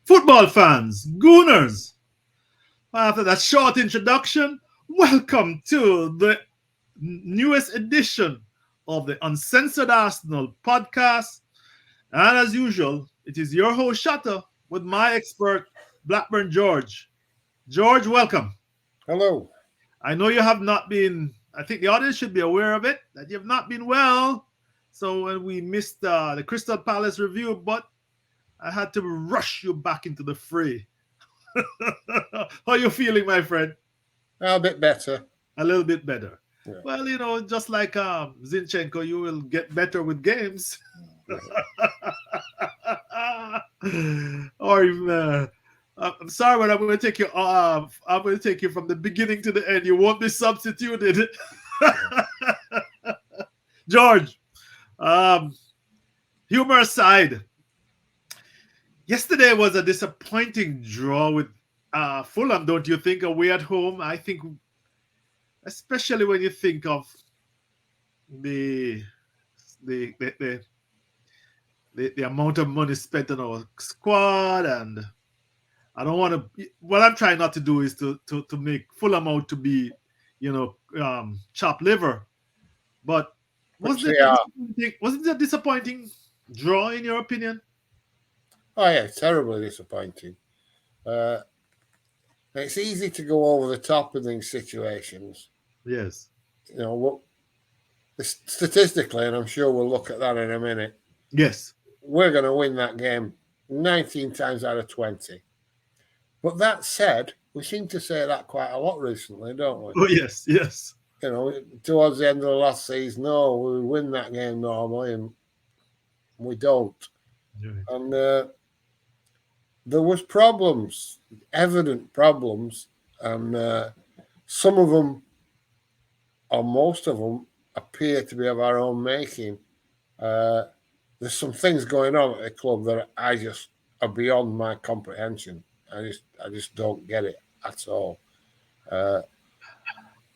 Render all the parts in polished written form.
Football fans, Gooners, after that short introduction, welcome to the newest edition of the Uncensored Arsenal podcast. And as usual, it is your host, Shotta, with my expert, Blackburn George. George, welcome. Hello. I know you have not been, I think the audience should be aware of it, that you have not been well. So when we missed the Crystal Palace review, but I had to rush you back into the fray. How are you feeling, my friend? A bit better. A little bit better. Yeah. Well, just like Zinchenko, you will get better with games. Or I'm sorry, but I'm going to take you. I'm going to take you from the beginning to the end. You won't be substituted. George, humor aside, yesterday was a disappointing draw with Fulham, don't you think? Away at home, I think, especially when you think of the amount of money spent on our squad, and I don't want to. What I'm trying not to do is to make Fulham out to be, chopped liver. But wasn't it a disappointing draw in your opinion? Oh yeah, terribly disappointing. It's easy to go over the top in these situations. Yes. Statistically, and I'm sure we'll look at that in a minute. Yes. We're going to win that game 19 times out of 20. But that said, we seem to say that quite a lot recently, don't we? Oh, yes, yes. Towards the end of the last season, no, we win that game normally, and we don't. Yeah. And there was problems, evident problems, and some of them, or most of them, appear to be of our own making. There's some things going on at the club that I just are beyond my comprehension. I just don't get it at all.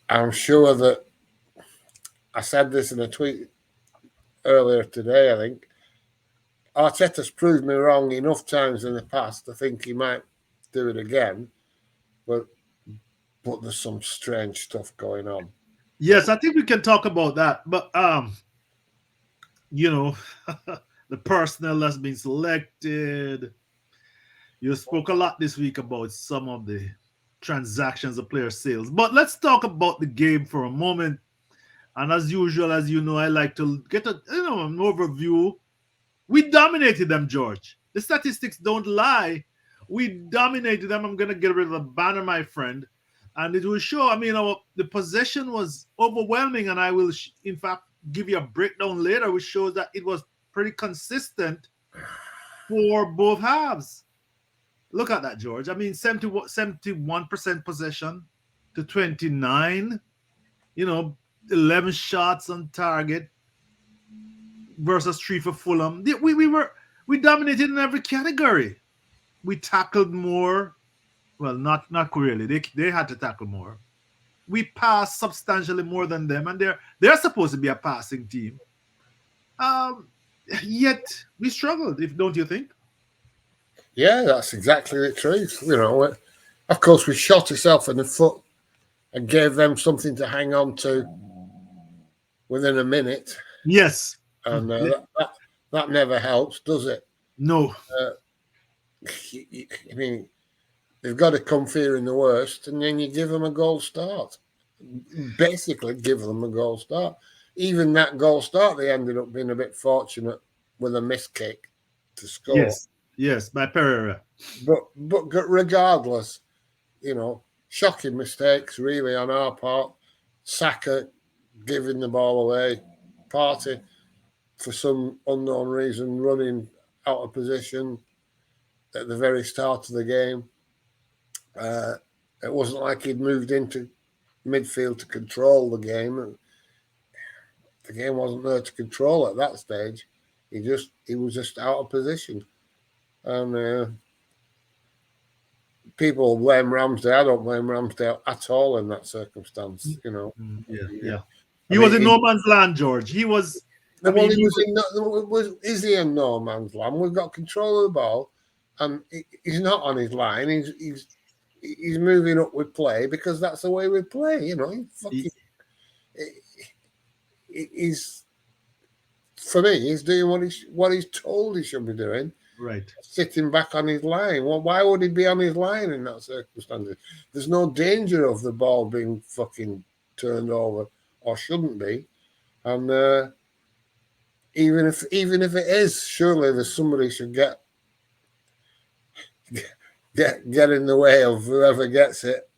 I'm sure that I said this in a tweet earlier today, I think. Arteta's proved me wrong enough times in the past to think he might do it again, but there's some strange stuff going on. Yes, I think we can talk about that. But the personnel that's been selected. You spoke a lot this week about some of the transactions of player sales. But let's talk about the game for a moment. And as usual, as you know, I like to get an overview. We dominated them, George. The statistics don't lie. We dominated them. I'm going to get rid of the banner, my friend. And it will show, the possession was overwhelming. And I will, in fact, give you a breakdown later, which shows that it was pretty consistent for both halves. Look at that, George. 71% possession to 29. 11 shots on target versus 3 for Fulham. We dominated in every category. We tackled more. Well, not really. They had to tackle more. We passed substantially more than them, and they're supposed to be a passing team. Yet we struggled. Don't you think? Yeah, that's exactly the truth. Of course, we shot ourselves in the foot and gave them something to hang on to within a minute. Yes. And that never helps, does it? No. They've got to come fearing the worst, and then you give them a goal start. Basically, give them a goal start. Even that goal start, they ended up being a bit fortunate with a missed kick to score. Yes, by Pereira. But regardless, shocking mistakes really on our part. Saka giving the ball away. Partey, for some unknown reason, running out of position at the very start of the game. It wasn't like he'd moved into midfield to control the game. The game wasn't there to control at that stage. He was just out of position. And people blame Ramsdale. I don't blame Ramsdale at all in that circumstance. Yeah. He was in no man's land, George. He was. Is he in no man's land? We've got control of the ball, and he's not on his line. He's moving up with play because that's the way we play. You know, he's for me. He's doing what he's told he should be doing. Right. Sitting back on his line. Well, why would he be on his line in that circumstance? There's no danger of the ball being fucking turned over, or shouldn't be. And even if it is, surely there's somebody should get in the way of whoever gets it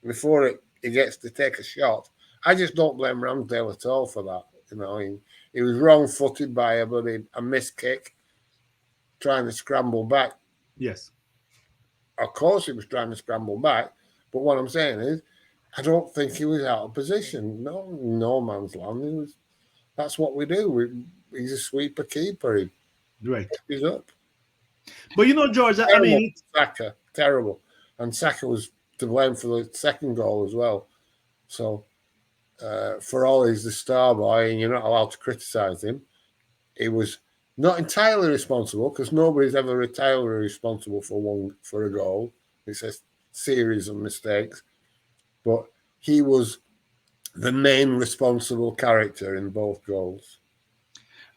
before it gets to take a shot. I just don't blame Ramsdale at all for that. You know, he was wrong-footed by a missed kick, trying to scramble back. Yes. Of course he was trying to scramble back, but what I'm saying is, I don't think he was out of position. No man's land. That's what we do. He's a sweeper keeper. Right. He's up. But you know, George, terrible. I mean, Saka, terrible. And Saka was to blame for the second goal as well. So, for all he's the star boy and you're not allowed to criticise him, he was not entirely responsible because nobody's ever entirely responsible for a goal. It's a series of mistakes. But he was the main responsible character in both goals.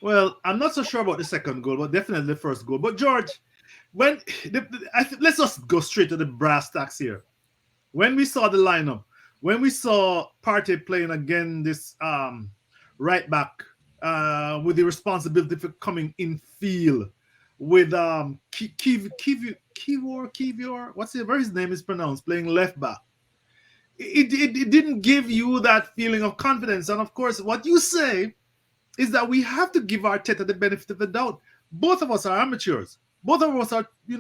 Well, I'm not so sure about the second goal, but definitely the first goal. But George, let's just go straight to the brass tacks here. When we saw the lineup, when we saw Partey playing again this right back with the responsibility for coming in field with Kivior, whatever his name is pronounced, playing left back. It didn't give you that feeling of confidence. And of course, what you say is that we have to give Arteta the benefit of the doubt. Both of us are amateurs. Both of us are, we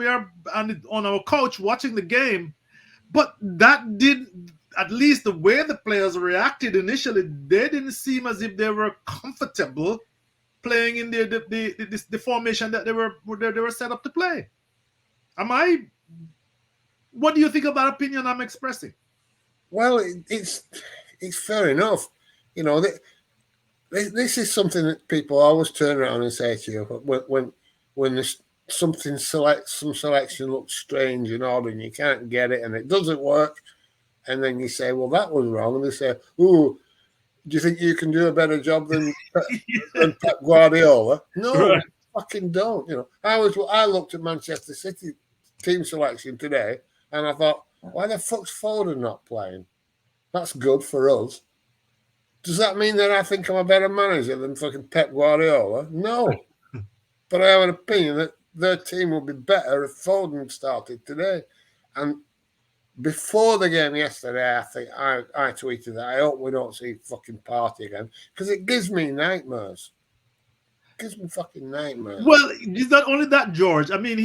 are on our couch watching the game. But that did, at least the way the players reacted initially, they didn't seem as if they were comfortable playing in the formation that they were set up to play. What do you think of that opinion I'm expressing? Well, it's fair enough. You know, this is something that people always turn around and say to you when there's some selection looks strange and odd and you can't get it and it doesn't work, and then you say, well, that was wrong, and they say, "Ooh, do you think you can do a better job than Pep Guardiola?" No, right. Fucking don't. You know, I looked at Manchester City team selection today and I thought, why the fuck's Foden not playing? That's good for us. Does that mean that I think I'm a better manager than fucking Pep Guardiola? No. But I have an opinion that their team would be better if Foden started today. And before the game yesterday, I think I tweeted that I hope we don't see fucking Partey again because it gives me nightmares. It gives me fucking nightmares. Well, it's not only that, George. I mean,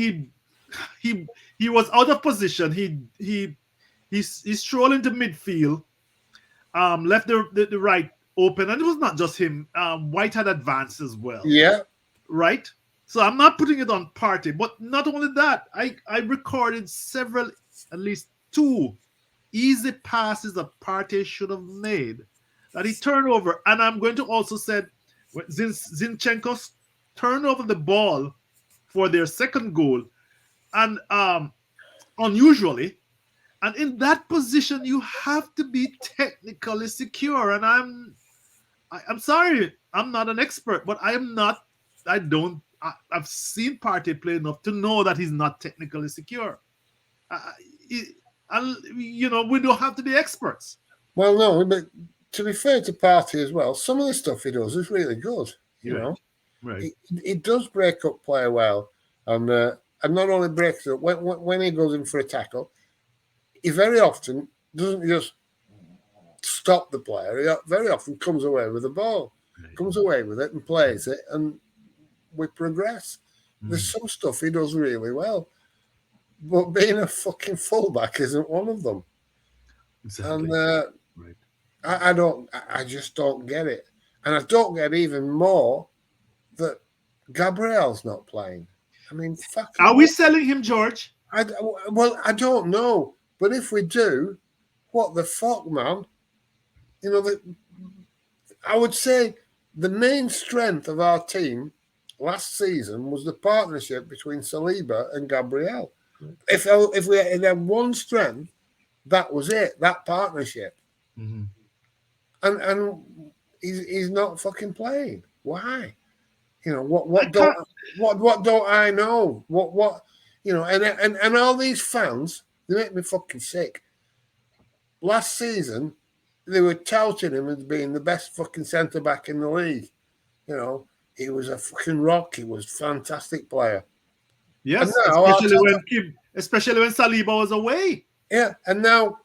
he was out of position. He strolled into midfield. Left the right open, and it was not just him. White had advanced as well. Yeah. Right? So I'm not putting it on Partey, but not only that, I recorded several, at least 2 easy passes that Partey should have made that he turned over. And I'm going to also say Zinchenko turned over the ball for their second goal. And unusually, and in that position, you have to be technically secure. And I'm sorry, I'm not an expert, but I've seen Partey play enough to know that he's not technically secure. We don't have to be experts. Well, no, but to be fair to Partey as well, some of the stuff he does is really good. You know, right? He does break up play well, and not only breaks it up when he goes in for a tackle. He very often doesn't just stop the player. He very often comes away with the ball, comes away with it and plays it, and we progress. There's some stuff he does really well, but being a fucking fullback isn't one of them. Exactly. And I just don't get it. And I don't get even more that Gabriel's not playing. I mean, are we selling him, George? I don't know. But if we do, what the fuck, man? You know, I would say the main strength of our team last season was the partnership between Saliba and Gabriel. If we had one strength, that was it. That partnership, Mm-hmm. and he's not fucking playing. Why? You know I can't. what don't I know? What you know? And all these fans, they make me fucking sick. Last season, they were touting him as being the best fucking centre back in the league. You know, he was a fucking rock. He was a fantastic player. And Yes, now especially when Saliba was away. yeah, and now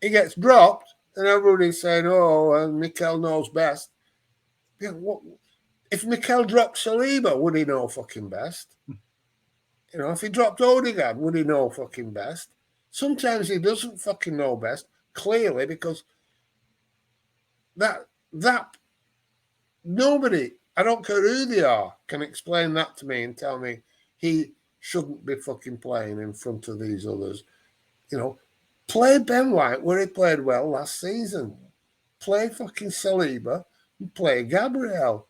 he gets dropped, and everybody's saying, "Oh, and Mikel knows best." Yeah, what if Mikel dropped Saliba? Would he know fucking best? You know, if he dropped Odegaard, would he know fucking best? Sometimes he doesn't fucking know best, clearly, because that nobody, I don't care who they are, can explain that to me and tell me he shouldn't be fucking playing in front of these others. You know, play Ben White where he played well last season. Play fucking Saliba and play Gabriel.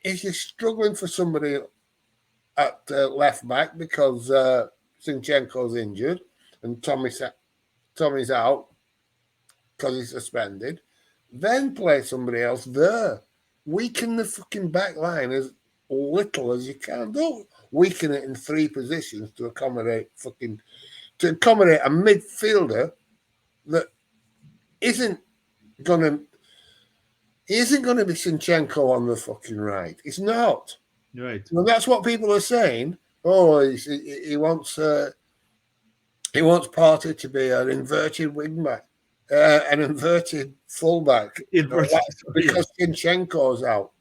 If you're struggling for somebody at left back because Zinchenko's injured and Tommy's out because he's suspended, then play somebody else there. Weaken the fucking back line as little as you can. Don't weaken it in three positions to accommodate a midfielder that isn't gonna be Zinchenko on the fucking right. It's not. Right. Well, that's what people are saying. Oh, he wants Partey to be an inverted wingback, an inverted fullback, because Zinchenko's out.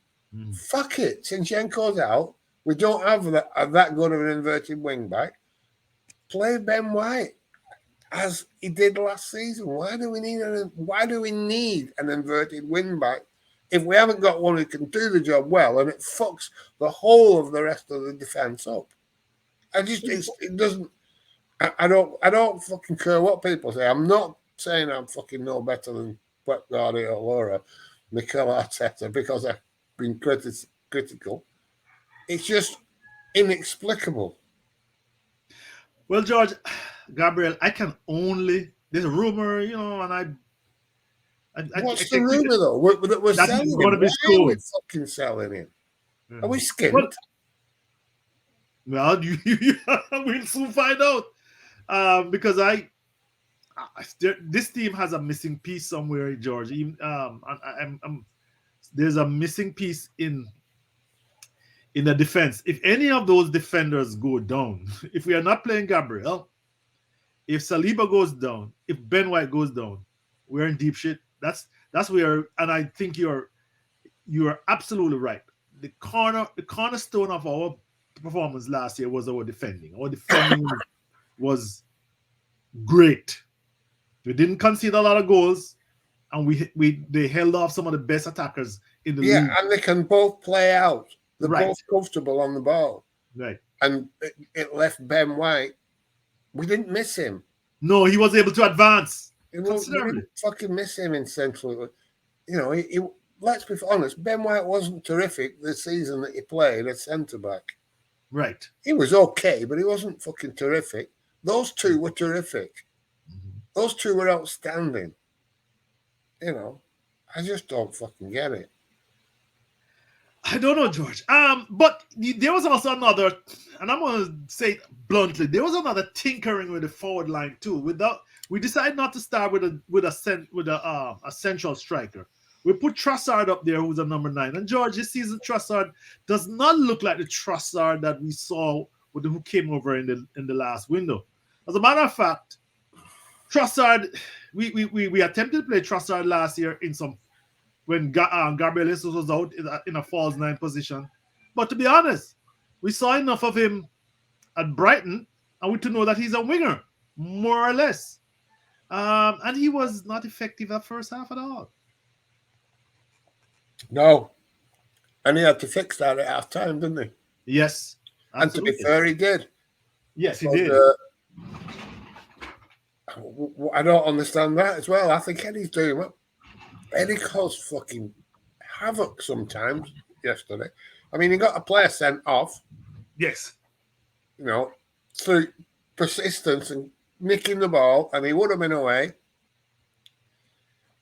Fuck it, Zinchenko's out. We don't have that good of an inverted wingback. Play Ben White as he did last season. Why do we need an inverted wingback if we haven't got one who can do the job well, and it fucks the whole of the rest of the defense up? It doesn't. I don't fucking care what people say. I'm not saying I'm fucking no better than Pep Guardiola or Mikel Arteta because I've been critical. It's just inexplicable. Well, George, Gabriel, I can only. There's a rumor, you know, and What's the rumor though? We're that selling he's him. going to be Why are we sold. fucking selling him? Are we skint? Well, we'll soon find out. Because this team has a missing piece somewhere, George. Even, there's a missing piece in the defense. If any of those defenders go down, if we are not playing Gabriel, if Saliba goes down, if Ben White goes down, we're in deep shit. That's where, and I think you're absolutely right. The cornerstone of our performance last year was our defending. Our defending was great. We didn't concede a lot of goals, and they held off some of the best attackers in the league. Yeah, and they can both play out. They're Right. both comfortable on the ball. Right. And it left Ben White. We didn't miss him. No, he was able to advance. We didn't fucking miss him in Central. You know, let's be honest, Ben White wasn't terrific the season that he played at centre-back. Right. He was okay, but he wasn't fucking terrific. Those two were terrific. Mm-hmm. Those two were outstanding. You know, I just don't fucking get it. I don't know, George. But there was also another, and I'm going to say it bluntly, there was another tinkering with the forward line too. We decided not to start with a central striker. We put Trossard up there, who's a number 9. And George, this season Trossard does not look like the Trossard that we saw who came over in the last window. As a matter of fact, Trossard, we attempted to play Trossard last year when Gabriel was out in a false 9 position. But to be honest, we saw enough of him at Brighton, and we to know that he's a winger, more or less. And he was not effective at first half at all. No. And he had to fix that at half time, didn't he? Yes. Absolutely. And to be fair, he did. Yes, he did. I don't understand that as well. I think Eddie's doing it. Eddie caused fucking havoc sometimes yesterday. I mean, he got a player sent off, Yes. Through persistence and nicking the ball, and he would have been away.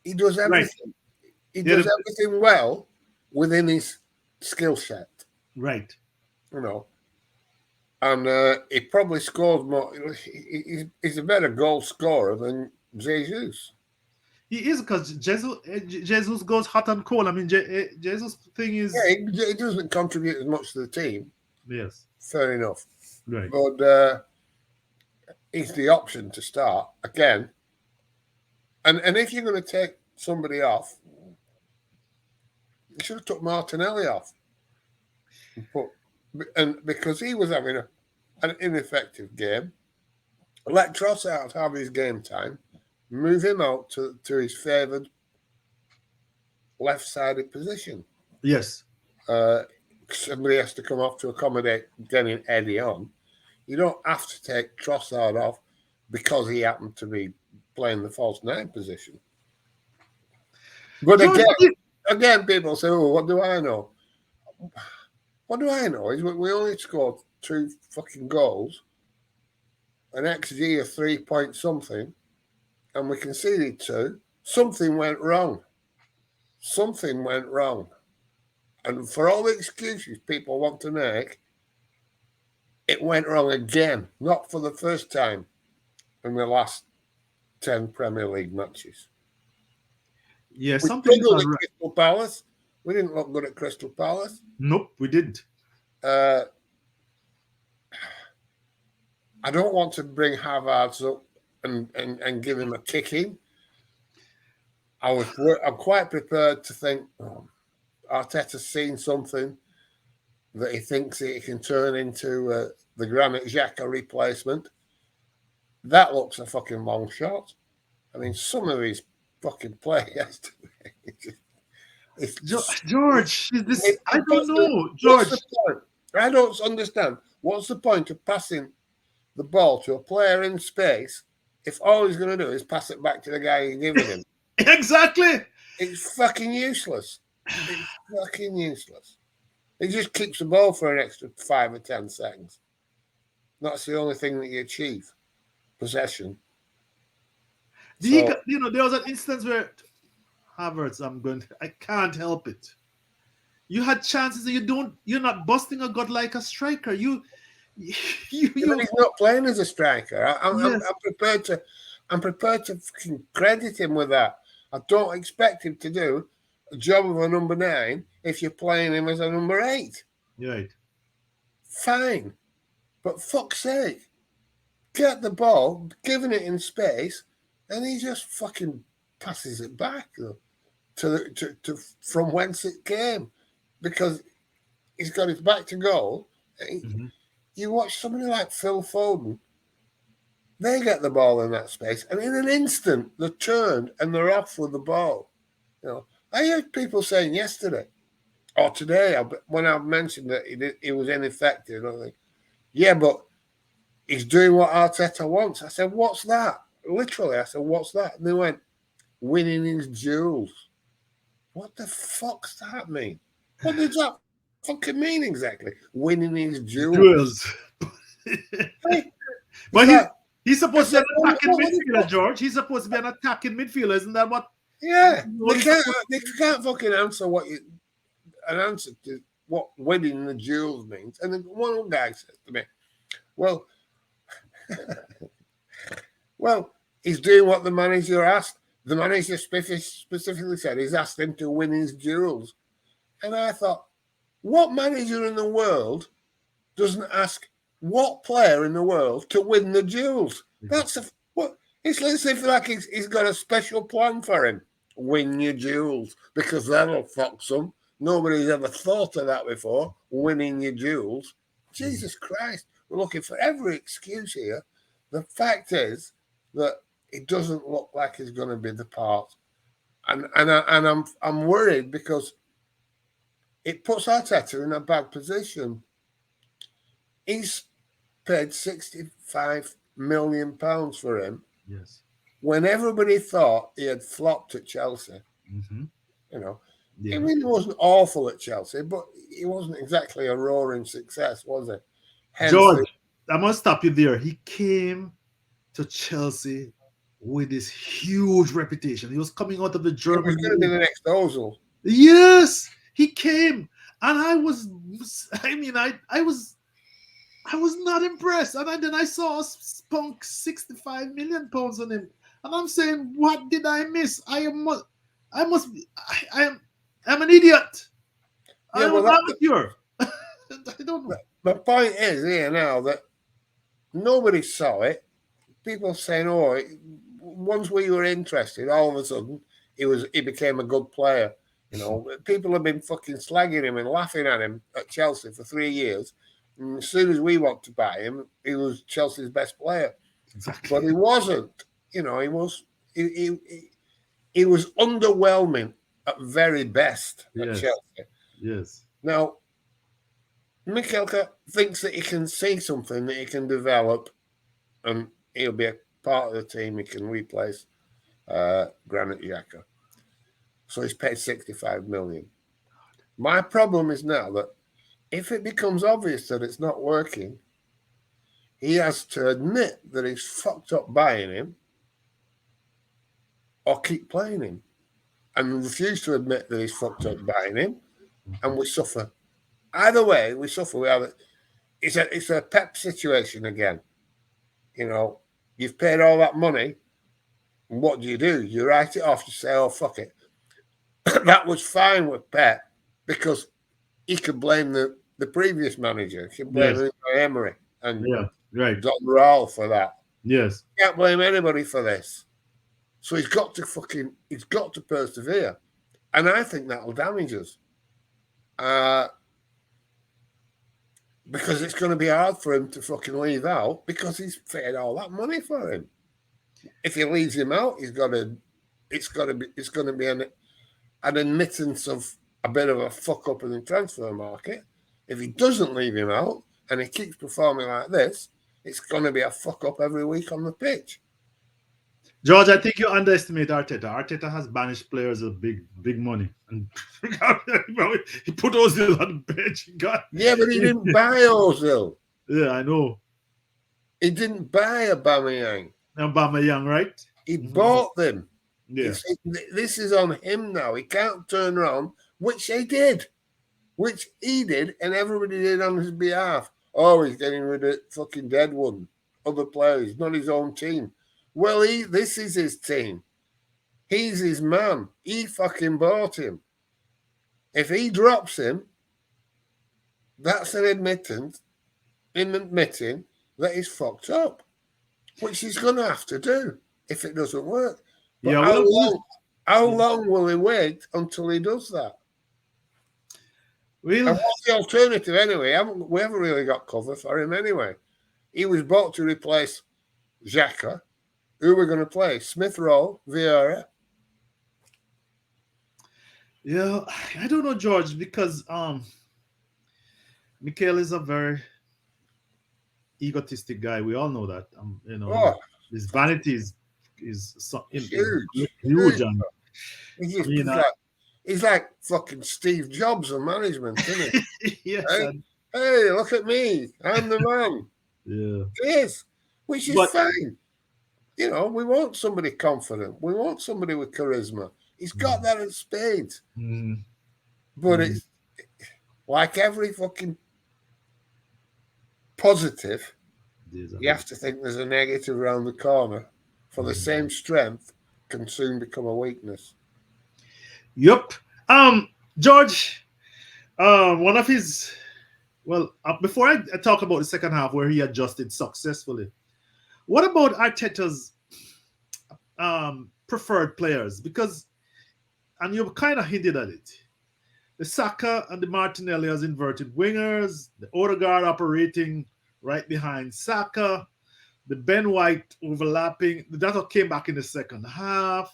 He does Right. everything. He does everything well within his skill set. Right. And he probably scores more. He's a better goal scorer than Jesus. He is, because Jesus goes hot and cold. I mean, Jesus' thing is... Yeah, he doesn't contribute as much to the team. Yes. Fair enough. Right. But he's the option to start again. And if you're going to take somebody off, you should have took Martinelli off. And because he was having an ineffective game, let Trossard have his game time, move him out to his favoured left-sided position. Yes. Somebody has to come off to accommodate getting Eddie on. You don't have to take Trossard off because he happened to be playing the false nine position. But again, people say, "Oh, what do I know?" What do I know is we only scored 2 fucking goals, an XG of 3 point something, and we conceded 2. Something went wrong. Something went wrong. And for all the excuses people want to make, it went wrong again. Not for the first time in the last 10 Premier League matches. Yeah, we something struggled at Crystal Palace. We didn't look good at Crystal Palace. Nope, we didn't. I don't want to bring Haavertz up and give him a kicking. I'm quite prepared to think Arteta's seen something that he thinks he can turn into the Granit Xhaka replacement. That looks a fucking long shot. I mean, some of his fucking play yesterday. George, I don't know. George, I don't understand. What's the point of passing the ball to a player in space if all he's going to do is pass it back to the guy you're giving him? Exactly. It's fucking useless. It's fucking useless. He just keeps the ball for an extra 5 or 10 seconds. That's the only thing that you achieve. Possession. There was an instance where Haavertz, I can't help it. You had chances that you're not busting a gut like a striker. He's not playing as a striker. Yes. I'm prepared to fucking credit him with that. I don't expect him to do a job of a number 9 if you're playing him as a number 8. Right. Fine. But fuck's sake. Get the ball, giving it in space, and he just fucking passes it back to from whence it came, because he's got his back to goal. Mm-hmm. You watch somebody like Phil Foden, they get the ball in that space, and in an instant they're turned and they're off with the ball. I heard people saying yesterday or today when I mentioned that he was ineffective, I think, yeah, but he's doing what Arteta wants. I said, what's that? Literally, I said, what's that? And they went, winning his duels. What the fuck's that mean? What does that fucking mean exactly? Winning his duels. But he's supposed to be an attacking midfielder, George. He's supposed to be an attacking midfielder, isn't that what? Yeah, they can't fucking answer answer to what winning the duels means. And then one guy says to me, well, he's doing what the manager asked. The manager specifically said he's asked him to win his duels. And I thought, what manager in the world doesn't ask what player in the world to win the duels? That's it's as if like he's got a special plan for him. Win your duels, because that'll fox them. Nobody's ever thought of that before. Winning your duels. Jesus Christ, we're looking for every excuse here. The fact is that it doesn't look like he's going to be the part, and I'm worried because it puts Arteta in a bad position. He's paid £65 million for him. Yes. When everybody thought he had flopped at Chelsea, mm-hmm. I Yeah. mean, he wasn't awful at Chelsea, but he wasn't exactly a roaring success, was he? Hence, George, I'm gonna stop you there. He came to Chelsea with this huge reputation. He was coming out of the it was German going to be league. the next Ozil. Yes, he came, and I was not impressed. And then I saw us spunk 65 million pounds on him, and I'm saying, what did I miss? I must be, I'm an idiot. Yeah, I'm well, an amateur. I don't know. the point is here now that nobody saw it. People saying, "Oh, once we were interested, all of a sudden he became a good player." You know, people have been fucking slagging him and laughing at him at Chelsea for 3 years. And as soon as we want to buy him, he was Chelsea's best player, Exactly. but he wasn't. You know, he was underwhelming at very best at Yes. Chelsea. Yes. Now, Mikelka thinks that he can see something that he can develop, and he'll be a part of the team. He can replace Granit Xhaka. So he's paid 65 million. My problem is now that if it becomes obvious that it's not working, he has to admit that he's fucked up buying him or keep playing him, and refuse to admit that he's fucked up buying him, and we suffer. Either way, we suffer. It's a Pep situation again. You know, you've paid all that money, and what do? You write it off. You say, "Oh, fuck it." That was fine with Pep because he could blame the previous manager. He could blame Yes. Emery and Yeah. Right. Don Raul for that. Yes. He can't blame anybody for this. So he's got to persevere. And I think that'll damage us. Because it's going to be hard for him to fucking leave out because he's paid all that money for him. If he leaves him out, it's going to be an admittance of a bit of a fuck up in the transfer market. If he doesn't leave him out and he keeps performing like this, it's going to be a fuck up every week on the pitch. George, I think you underestimate Arteta. Arteta has banished players of big money, and he put Ozil on the bench. Yeah, but he didn't buy Ozil. Yeah, I know. He didn't buy Aubameyang. Aubameyang, right? He bought them. Yeah. This is on him now. He can't turn around, which he did, and everybody did on his behalf. Oh, he's getting rid of fucking dead one, other players, not his own team. Well, this is his team. He's his man. He fucking bought him. If he drops him, that's an admitting that he's fucked up, which he's going to have to do if it doesn't work. But Yeah. how long will he wait until he does that? And what's the alternative anyway? We haven't really got cover for him anyway. He was bought to replace Xhaka. Who are we going to play? Smith Rowe, Vieira. Yeah, I don't know, George, because Mikel is a very egotistic guy. We all know that. His vanity is huge. And, he's like fucking Steve Jobs of management, isn't he? Yes. Hey, look at me. I'm the man. Yeah. It is, which is fine. You know, we want somebody confident. We want somebody with charisma. He's got that in spades. But it's like every fucking positive, you have to think there's a negative around the corner. For the same strength can soon become a weakness. Yep. George, one of his, before I talk about the second half where he adjusted successfully, what about Arteta's preferred players? Because, and you kind of hinted at it, the Saka and the Martinelli as inverted wingers, the Odegaard operating right behind Saka, the Ben White overlapping. That came back in the second half.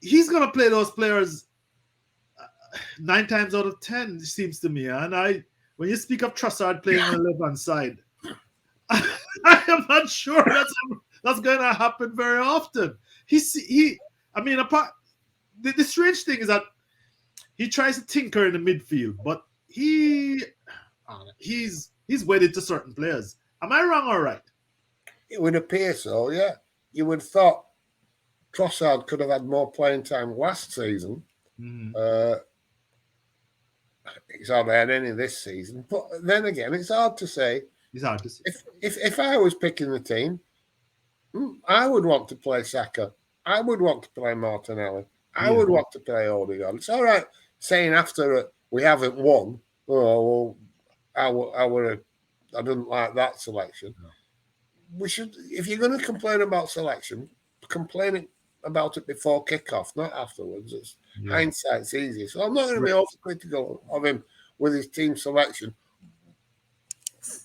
He's going to play those players 9 times out of 10, it seems to me. And when you speak of Trossard playing on the left-hand side, I am not sure that's going to happen very often. the strange thing is that he tries to tinker in the midfield, but he's wedded to certain players. Am I wrong or right? It would appear so, yeah. You would have thought Trossard could have had more playing time last season. He's hardly had any this season. But then again, it's hard to say. It's hard to say. If I was picking the team, I would want to play Saka. I would want to play Martinelli. I would want to play Odegaard. It's all right saying after we haven't won, oh, well, I didn't like that selection. No. We should, if you're going to complain about selection, complain about it before kickoff, not afterwards. It's hindsight's easy. So I'm not going to be overcritical of him with his team selection,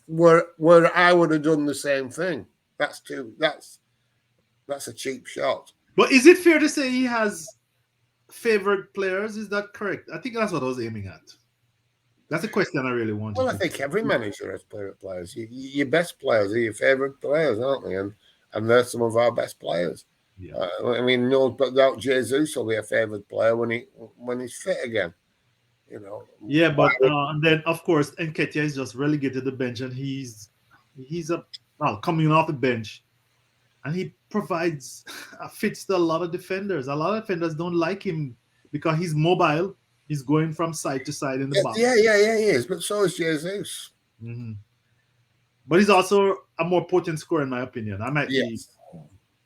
where I would have done the same thing. That's a cheap shot. But is it fair to say he has favorite players? Is that correct? I think that's what I was aiming at. That's a question I really wanted. Well, I think every manager has favorite players. Your best players are your favorite players, aren't they? And they're some of our best players. Yeah. I mean, no doubt Jesus will be a favorite player when he's fit again. You know. Yeah, but and then of course Nketiah is just relegated to the bench, and he's coming off the bench, and he provides fits to a lot of defenders. A lot of defenders don't like him because he's mobile. He's going from side to side in the box. Yeah, he is. But so is Jesus. Mm-hmm. But he's also a more potent scorer, in my opinion. I might be.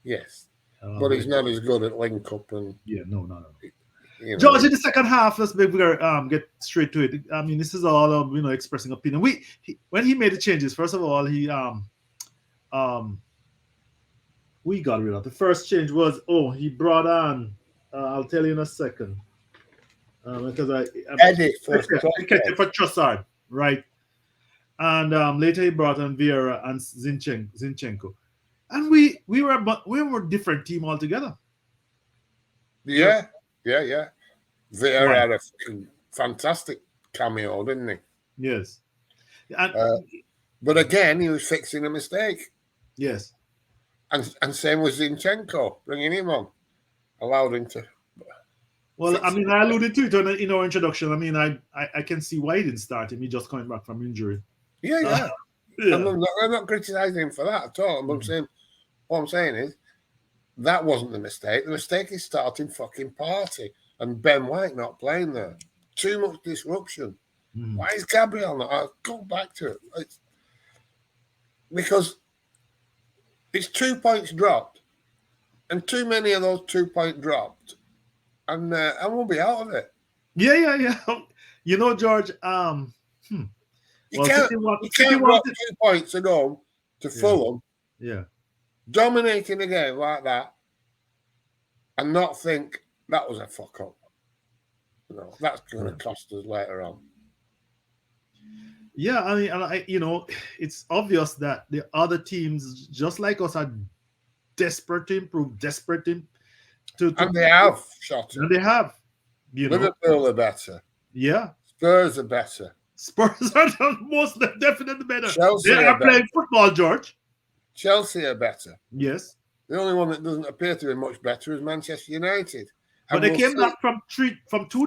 Yes. But he's not as good at link up and. Yeah, no. You know. George, in the second half, let's get straight to it. I mean, this is all expressing opinion. When he made the changes, first of all, we got rid of the first change was he brought on. I'll tell you in a second. Because Eddie for Trossard, right? And later he brought on Vieira and Zinchenko, and we were a different team altogether. Yeah. Vieira had a fantastic cameo, didn't he? Yes. But again, he was fixing a mistake. Yes. And same with Zinchenko, bringing him on, allowed him to. Well, I mean, I alluded to it in our introduction. I mean, I can see why he didn't start him. He just coming back from injury. Yeah. I'm not criticizing him for that at all. What I'm saying is that wasn't the mistake. The mistake is starting fucking Partey and Ben White not playing there. Too much disruption. Why is Gabriel not? I'll go back to it. Because it's 2 points dropped, and too many of those 2 point dropped. And we'll be out of it. Yeah. You know, George. You can't drop 2 points ago to Fulham. Yeah. Dominating a game like that, and not think that was a fuck up. No, that's going to cost us later on. Yeah, I mean, it's obvious that the other teams, just like us, are desperate to improve, and they have shot. And they have. Liverpool are better. Yeah. Spurs are better. Spurs are most definitely better. Chelsea they are playing football, George. Chelsea are better. Yes. The only one that doesn't appear to be much better is Manchester United. But they came back from 2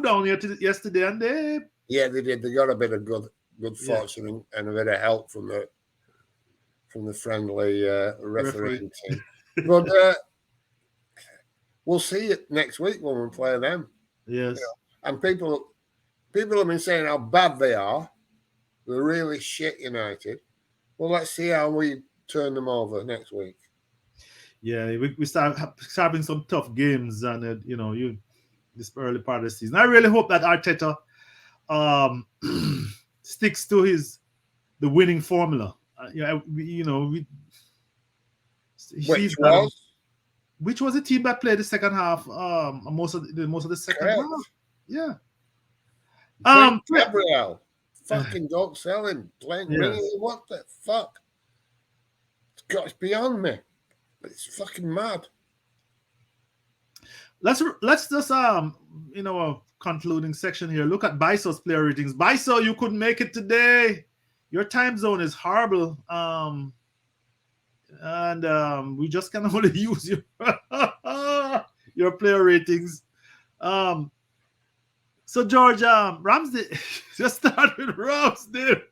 down yesterday, and they. Yeah, they did. They got a bit of good fortune and a bit of help from the friendly refereeing team. But we'll see it next week when we play them. Yes. And people have been saying how bad they are. They're really shit, United. Well, let's see how we turn them over next week. Yeah, we start having some tough games, and this early part of the season. I really hope that Arteta sticks to the winning formula. Which was the team that played the second half? Most of the second half. Yeah. Gabriel, fucking don't sell him. Playing really, what the fuck? It's beyond me. It's fucking mad. Let's just a concluding section here. Look at Biso's player ratings. Biso, you couldn't make it today. Your time zone is horrible. And we just can only use your player ratings. Um, so George, Ramsdale just started with Ramsdale.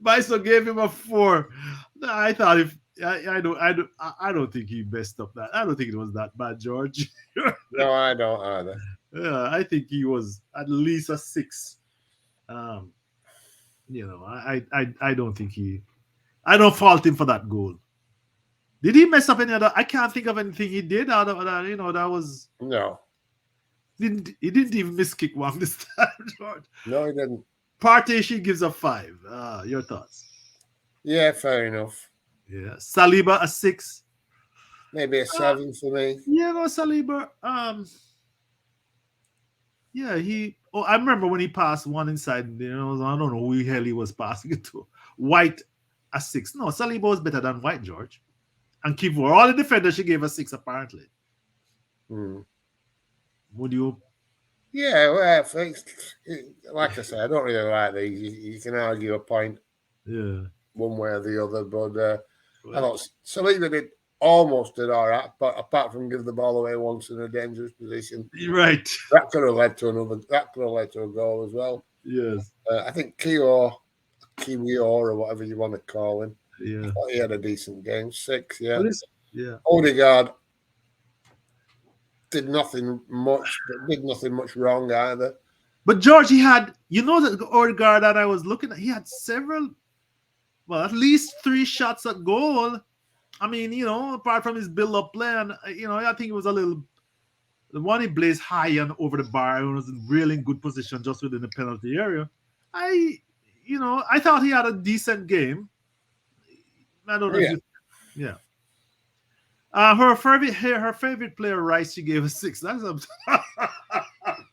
Bison gave him a 4. No, I thought if I don't think he messed up that. I don't think it was that bad, George. No, I don't either. Yeah, I think he was at least a 6. Um, I don't think I don't fault him for that goal. Did he mess up any other? I can't think of anything he did out of that. That was No. he didn't even miss kick one this time, George. No, he didn't. Partey, she gives a 5. Your thoughts? Yeah, fair enough. Yeah, Saliba a 6. Maybe a 7 for me. Yeah, no, Saliba. Yeah, Oh, I remember when he passed one inside. I don't know who the hell he was passing it to. White a 6. No, Saliba was better than White, George. And Kivu, all the defenders, she gave a 6 apparently. Hmm. Would you? Yeah, well, like I said, I don't really like these. You can argue a point Yeah. one way or the other, but I Well, thought Saliba almost did all right, but apart from give the ball away once in a dangerous position, you're right. that could have led to a goal as well. Yes. I think Kiwior or whatever you want to call him, I Yeah. thought he had a decent game. 6, yeah. Yeah. Odegaard did nothing much wrong either. But George, he had, the Odegaard that I was looking at, he had several, well, at least 3 shots at goal. I mean, apart from his build-up play, and I think it was a little. The one he blazed high and over the bar and was in really good position just within the penalty area. I thought he had a decent game. I don't know if Yeah. yeah. Her favorite player, Rice, she gave a 6. That's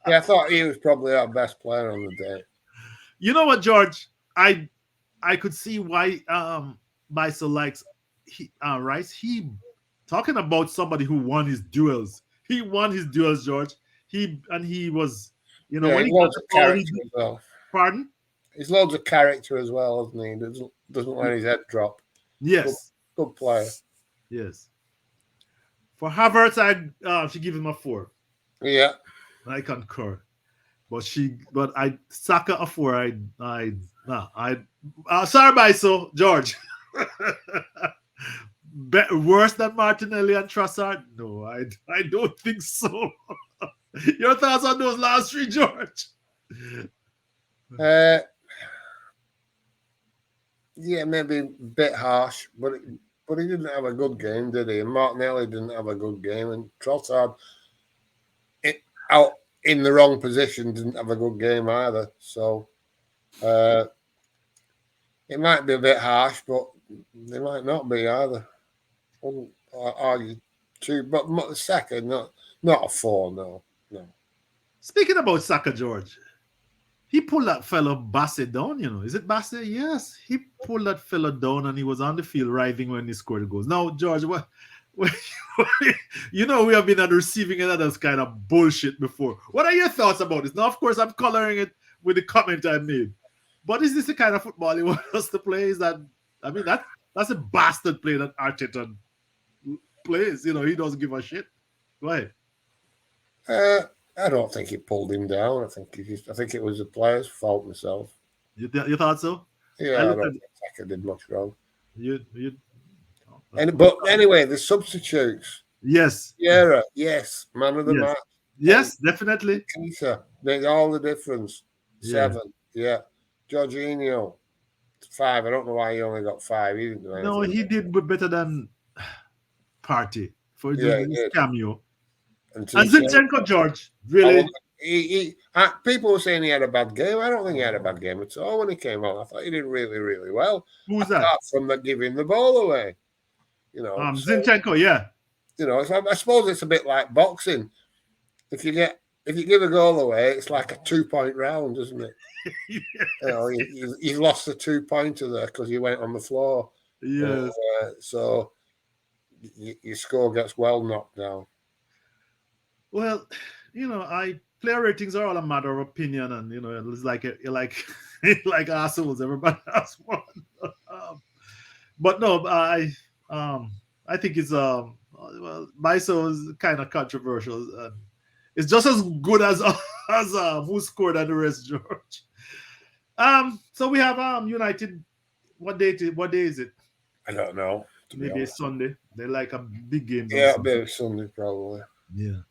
Yeah, I thought he was probably our best player on the day. You know what, George? I could see why Bison likes Rice. He talking about somebody who won his duels. He won his duels, George. He was, Yeah, when he's he got loads the of ball, character as well. pardon? He's loads of character as well, isn't he? Doesn't let his head drop. Yes. Good player. Yes. For Haavertz, I should give him a 4. Yeah. I concur. But Saka a 4. Sorry, Bison, George. Worse than Martinelli and Trossard? No, I don't think so. Your thoughts on those last 3, George? Yeah, maybe a bit harsh, but he didn't have a good game, did he? And Martinelli didn't have a good game, and Trossard, out in the wrong position, didn't have a good game either. So it might be a bit harsh, but they might not be either. Wouldn't argue too, but Saka, not a 4, no. Speaking about Saka, George, he pulled that fellow Bassett down, Is it Bassett? Yes. He pulled that fellow down and he was on the field writhing when he scored the goals. Now, George, we have been at the receiving end of this kind of bullshit before. What are your thoughts about this? Now, of course, I'm coloring it with the comment I made. But is this the kind of football you want us to play? That's a bastard play that Arteta plays. He doesn't give a shit. Go ahead. I don't think he pulled him down. I think it was the player's fault myself. You thought so? Yeah, I don't think Saka did much wrong. But anyway, the substitutes. Yes. Vieira, yes, man of the match. Yes, definitely. Nketiah made all the difference. 7, yeah. Jorginho, 5. I don't know why he only got 5. He didn't do anything. No, he did better than Partey for his cameo. And Zinchenko, George, really. People were saying he had a bad game. I don't think he had a bad game at all when he came on. I thought he did really, really well. Who's that? Apart from giving the ball away. Zinchenko, yeah. I suppose it's a bit like boxing. If you give a goal away, it's like a 2-point round, isn't it? Yes. You lost the 2-pointer there because you went on the floor. Yes. So your score gets well knocked down. Well, player ratings are all a matter of opinion, and it's like assholes. Everybody has one. But no, I think it's Bison is kind of controversial. It's just as good as who scored and the rest, George. So we have United. What day is it? I don't know. Maybe it's Sunday. They like a big game. Yeah, maybe Sunday probably. Yeah.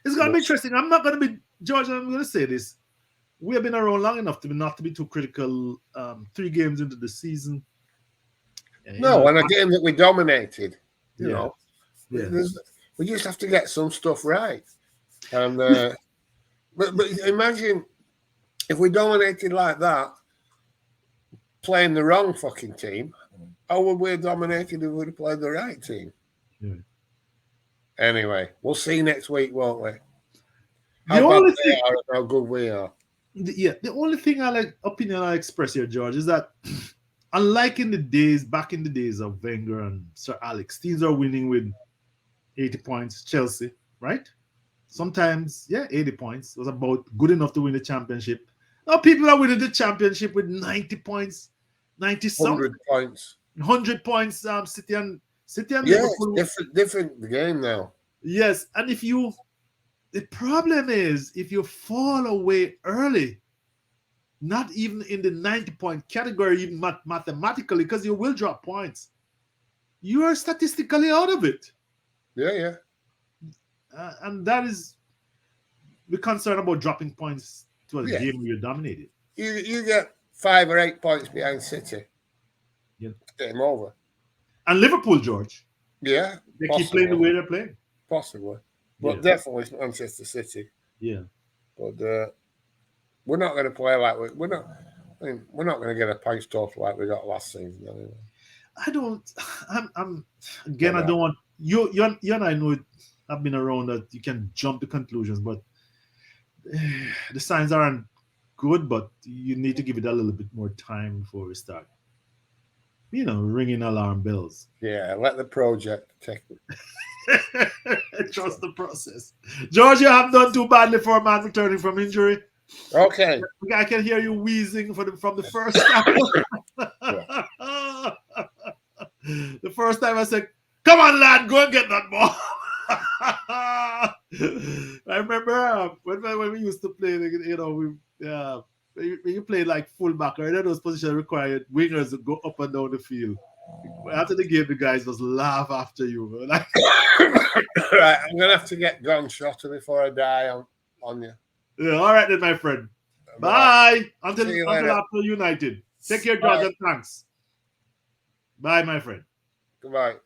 It's gonna be interesting. I'm not gonna be George. I'm gonna say this. We have been around long enough to not to be too critical. 3 games into the season. No, and a game that we dominated. You Yeah. know, Yeah. we just have to get some stuff right. And but imagine if we dominated like that, playing the wrong fucking team. How would we have dominated if we'd played the right team? Yeah. Anyway, we'll see next week, won't we? The How only bad they are and how good we are. Yeah, the only thing I express here, George, is that unlike back in the days of Wenger and Sir Alex, teams are winning with 80 points. Chelsea, right? Sometimes, 80 points was about good enough to win the championship. Now people are winning the championship with 90 points, 90 something. 100 points. 100 points, City and Liverpool. Different game now. Yes, and the problem is if you fall away early, not even in the 90-point category, even mathematically, because you will drop points, you are statistically out of it. Yeah. And that is the concern about dropping points to a game where you're dominated. You get 5 or 8 points behind City. Yeah. Game over. And Liverpool, George. Yeah. They keep playing the way they're playing. Possibly. But definitely Manchester City. Yeah. But we're not going to play like we're not going to get a points total like we got last season anyway. I don't want you and I know I've been around that you can jump to conclusions, but the signs aren't good, but you need to give it a little bit more time before we start. Ringing alarm bells. Yeah, let the project take it. Trust the process. George, you have done too badly for a man returning from injury. Okay. I can hear you wheezing from the first time. The first time I said, "Come on, lad, go and get that ball." I remember when we used to play, when you play like fullback or any of those positions required wingers to go up and down the field. After the game, the guys just laugh after you. Like, right, I'm gonna have to get gone Shotta before I die on you. Yeah, all right then, my friend. Bye. Until after United. Take care, George, and thanks. Bye, my friend. Goodbye.